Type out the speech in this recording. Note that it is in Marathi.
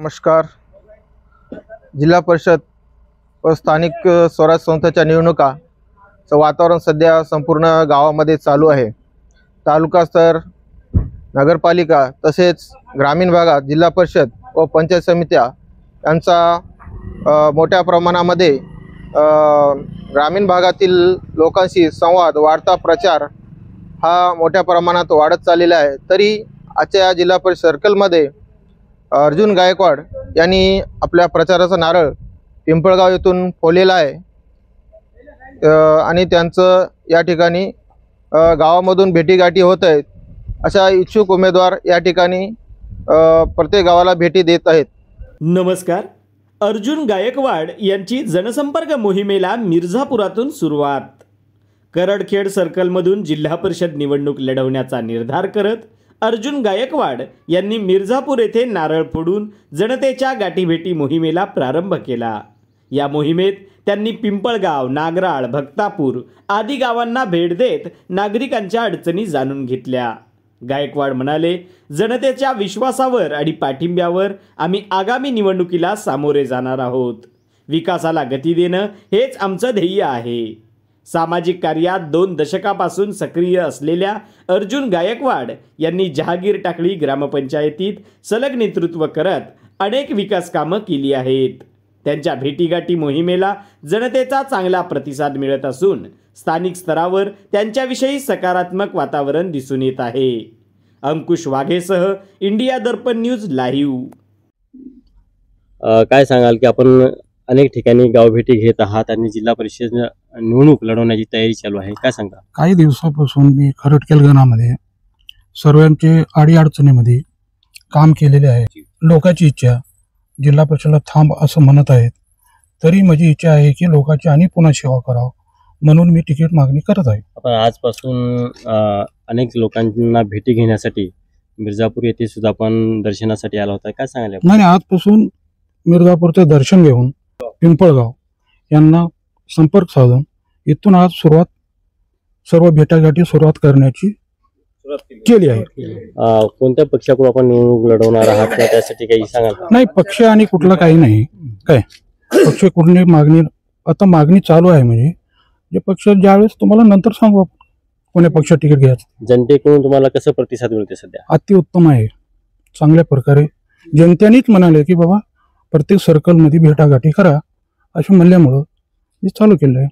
नमस्कार. जिल्हा परिषद व स्थानिक स्वराज्य संस्थांच्या निवडणुकाचं वातावरण सध्या संपूर्ण गावामध्ये चालू आहे. तालुका स्तर, नगरपालिका तसेच ग्रामीण भागात जिल्हा परिषद व पंचायत समित्या यांचा मोठ्या प्रमाणामध्ये ग्रामीण भागातील लोकांशी संवाद, वार्ता, प्रचार हा मोठ्या प्रमाणात वाढत चाललेला आहे. तरी आजच्या जिल्हा परिषद सर्कलमध्ये अर्जुन गायकवाड यांनी आपल्या प्रचाराचा नारळ पिंपळगाव येथून फोडलेला आहे आणि त्यांचं या ठिकाणी गावामधून भेटीगाठी होत आहेत. अशा इच्छुक उमेदवार या ठिकाणी प्रत्येक गावाला भेटी देत आहेत. नमस्कार. अर्जुन गायकवाड यांची जनसंपर्क मोहिमेला मिर्झापुरातून सुरुवात. करडखेड सर्कलमधून जिल्हा परिषद निवडणूक लढवण्याचा निर्धार करत अर्जुन गायकवाड यांनी मिर्झापूर येथे नारळ फोडून जनतेच्या गाठीभेटी मोहिमेला प्रारंभ केला. या मोहिमेत त्यांनी पिंपळगाव, नागराळ, भक्तापूर आदी गावांना भेट देत नागरिकांच्या अडचणी जाणून घेतल्या. गायकवाड म्हणाले, जनतेच्या विश्वासावर आणि पाठिंब्यावर आम्ही आगामी निवडणुकीला सामोरे जाणार आहोत. विकासाला गती देणं हेच आमचं ध्येय आहे. सामाजिक कार्यात 2 दशकापासून सक्रिय असलेल्या अर्जुन गायकवाड यांनी जहागीर टाकळी ग्रामपंचायतीत सलग नेतृत्व करत अनेक विकास कामं केली आहेत. त्यांच्या भेटीगाठी मोहिमेला जनतेचा चांगला प्रतिसाद मिळत असून स्थानिक स्तरावर त्यांच्याविषयी सकारात्मक वातावरण दिसून येत आहे. अंकुश वाघेसह इंडिया दर्पण न्यूज लाईव्ह. काय सांगाल की आपण अनेक ठिकाणी गावभेटी घेत आहात आणि जिल्हा परिषद निवडणूक लढवण्याची तयारी चालू आहे, काय सांगा? काही दिवसापासून मी खरडखेड गणामध्ये सर्वांचे अडीअडचणीमध्ये काम केलेले आहे. लोकांची इच्छा जिल्हा परिषदला थांब असं म्हणत आहेत, तरी माझी इच्छा आहे की लोकांची आणि पुन्हा सेवा करावं म्हणून मी तिकीट मागणी करत आहे. आपण आजपासून अनेक लोकांना भेटी घेण्यासाठी मिर्झापूर येथे सुद्धा आपण दर्शनासाठी आला होता, काय सांगाल? नाही, आजपासून मिर्झापूरचे दर्शन घेऊन पिंपळगाव यांना संपर्क साधून इथून आज सर्व भेटागाठी सुरुवात करण्याची केली आहे. कोणत्या पक्षाकडून आपण निवडणूक लढवणार आहात त्यासाठी काही सांगाल? नाही, पक्ष आणि कुठला काही नाही. काय पक्ष कुठली मागणी आता मागणी चालू आहे, म्हणजे जे पक्ष ज्यावेळेस तुम्हाला नंतर सांगू कोण्या पक्ष तिकीट घ्यायचं. जनतेकडून तुम्हाला कसं प्रतिसाद मिळते सध्या? अतिउत्तम आहे. चांगल्या प्रकारे जनतेनेच म्हणाले की बाबा प्रत्येक सर्कलमध्ये भेटागाठी करा असं म्हणल्यामुळं मी चालू केलं आहे.